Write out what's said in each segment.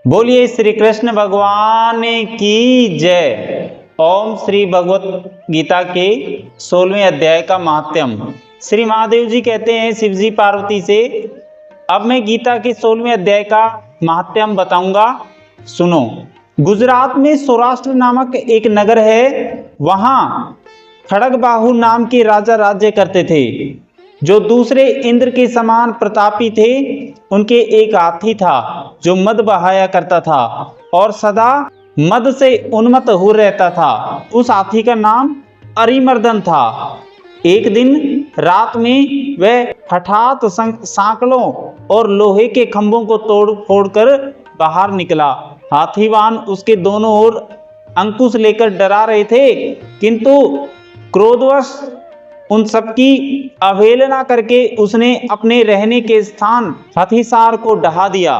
बोलिए श्री कृष्ण भगवान की जय। ओम श्री भगवत गीता के 16वें अध्याय का महात्म्य। श्री महादेव जी कहते हैं शिव जी पार्वती से, अब मैं गीता के 16वें अध्याय का महात्म्य बताऊंगा, सुनो। गुजरात में सौराष्ट्र नामक एक नगर है। वहां खड़गबाहु नाम के राजा राज्य करते थे, जो दूसरे इंद्र के समान प्रतापी थे। उनके एक हाथी था जो मद बहाया करता था और सदा मद से उन्मत्त हो रहता था। उस हाथी का नाम अरिमर्दन था। एक दिन रात में वह हठात सांकलों और लोहे के खंभों को तोड़ फोड़ कर बाहर निकला। हाथीवान उसके दोनों ओर अंकुश लेकर डरा रहे थे, किंतु क्रोधवश उन सबकी अवहेलना करके उसने अपने रहने के स्थान हथिसार को ढहा दिया।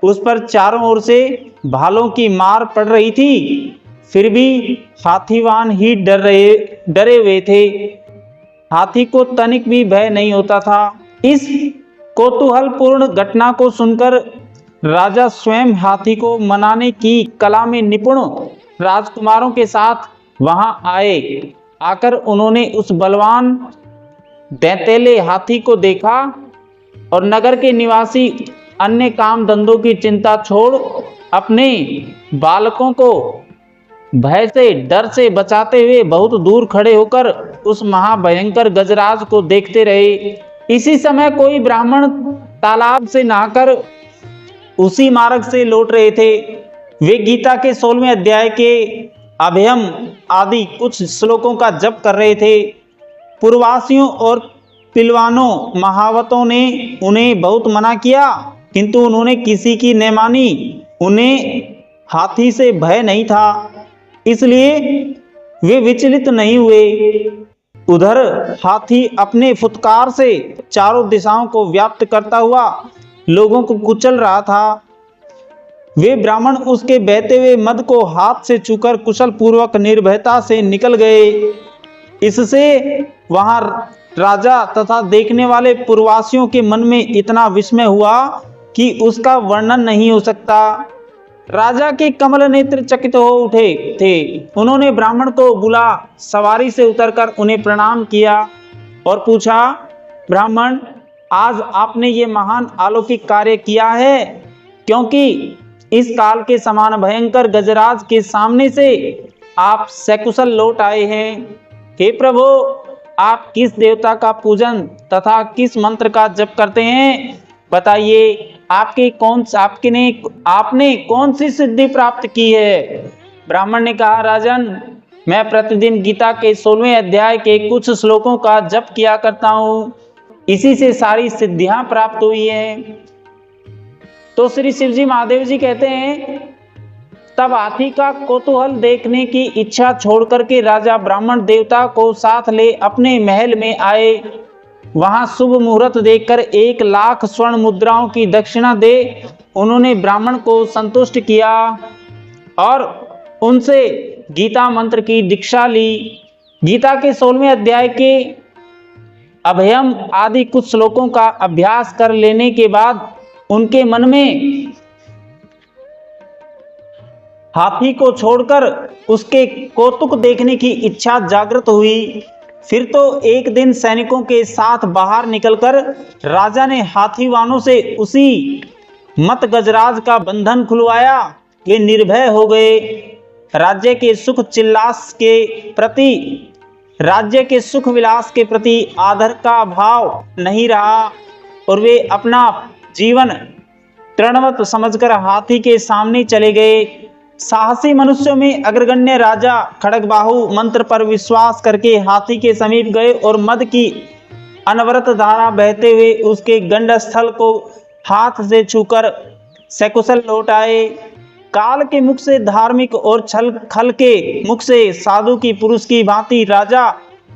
उस पर चारों ओर से भालों की मार पड़ रही थी, फिर भी हाथीवान ही डरे हुए थे। हाथी को तनिक भी भय नहीं होता था। इस कौतूहलपूर्ण घटना को सुनकर राजा स्वयं हाथी को मनाने की कला में निपुण राजकुमारों के साथ वहां आए। आकर उन्होंने उस बलवान दैतेले हाथी को देखा और नगर के निवासी अन्य काम धंधों की चिंता छोड़ अपने बालकों को भय से डर से बचाते हुए बहुत दूर खड़े होकर उस महाभयंकर गजराज को देखते रहे। इसी समय कोई ब्राह्मण तालाब से नहाकर उसी मार्ग से लौट रहे थे। वे गीता के 16वें अध्याय के अभयम आदि कुछ श्लोकों का जप कर रहे थे। पूर्ववासियों और पिलवानों महावतों ने उन्हें बहुत मना किया, किंतु उन्होंने किसी की न मानी। उन्हें हाथी से भय नहीं था, इसलिए वे विचलित नहीं हुए। उधर हाथी अपने फुत्कार से चारों दिशाओं को व्याप्त करता हुआ लोगों को कुचल रहा था। वे ब्राह्मण उसके बहते हुए मद को हाथ से छूकर कुशल पूर्वक निर्भयता से निकल गए। इससे वहां राजा तथा देखने वाले पूर्ववासियों के मन में इतना विस्मय हुआ कि उसका वर्णन नहीं हो सकता। राजा के कमल नेत्र चकित हो उठे थे। उन्होंने ब्राह्मण को बुला सवारी से उतरकर उन्हें प्रणाम किया और पूछा, ब्राह्मण, आज आपने ये महान अलौकिक कार्य किया है, क्योंकि इस काल के समान भयंकर गजराज के सामने से आप सकुशल लौट आए हैं। हे प्रभु, आप किस देवता का पूजन तथा किस मंत्र का जप करते हैं, बताइए। आपने कौन सी सिद्धि प्राप्त की है? ब्राह्मण ने कहा, राजन, मैं प्रतिदिन गीता के 16वें अध्याय के कुछ श्लोकों का जप किया करता हूँ, इसी से सारी सिद्धियां प्राप्त हुई हैं। तो श्री शिवजी महादेव जी कहते हैं, तब हाथी का कौतूहल देखने की इच्छा छोड़कर के राजा ब्राह्मण देवता को साथ ले अपने महल में आए। वहां शुभ मुहूर्त देखकर 1,00,000 स्वर्ण मुद्राओं की दक्षिणा दे उन्होंने ब्राह्मण को संतुष्ट किया और उनसे गीता मंत्र की दीक्षा ली। गीता के 16वें अध्याय के अभयम आदि कुछ श्लोकों का अभ्यास कर लेने के बाद उनके मन में हाथी को छोड़कर उसके कौतुक देखने की इच्छा जागृत हुई। फिर तो एक दिन सैनिकों के साथ बाहर निकलकर राजा ने हाथीवानों से उसी मत गजराज का बंधन खुलवाया। वे निर्भय हो गए। राज्य के सुख विलास के प्रति आदर का भाव नहीं रहा और वे अपना जीवन तृणवत समझकर हाथी के सामने चले गए। साहसी मनुष्यों में अग्रगण्य राजा खड़गबाहु मंत्र पर विश्वास करके हाथी के समीप गए और मद की अनवरत धारा बहते हुए उसके गंडस्थल को हाथ से छूकर सकुशल लौट आए। काल के मुख से धार्मिक और खल के मुख से साधु की पुरुष की भांति राजा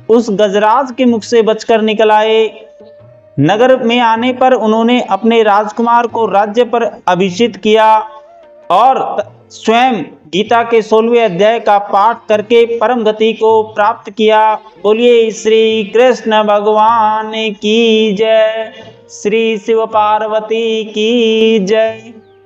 उस गजराज के मुख से बचकर निकल आए। नगर में आने पर उन्होंने अपने राजकुमार को राज्य पर अभिषिक्त किया और स्वयं गीता के 16वें अध्याय का पाठ करके परम गति को प्राप्त किया। बोलिए श्री कृष्ण भगवान की जय। श्री शिव पार्वती की जय।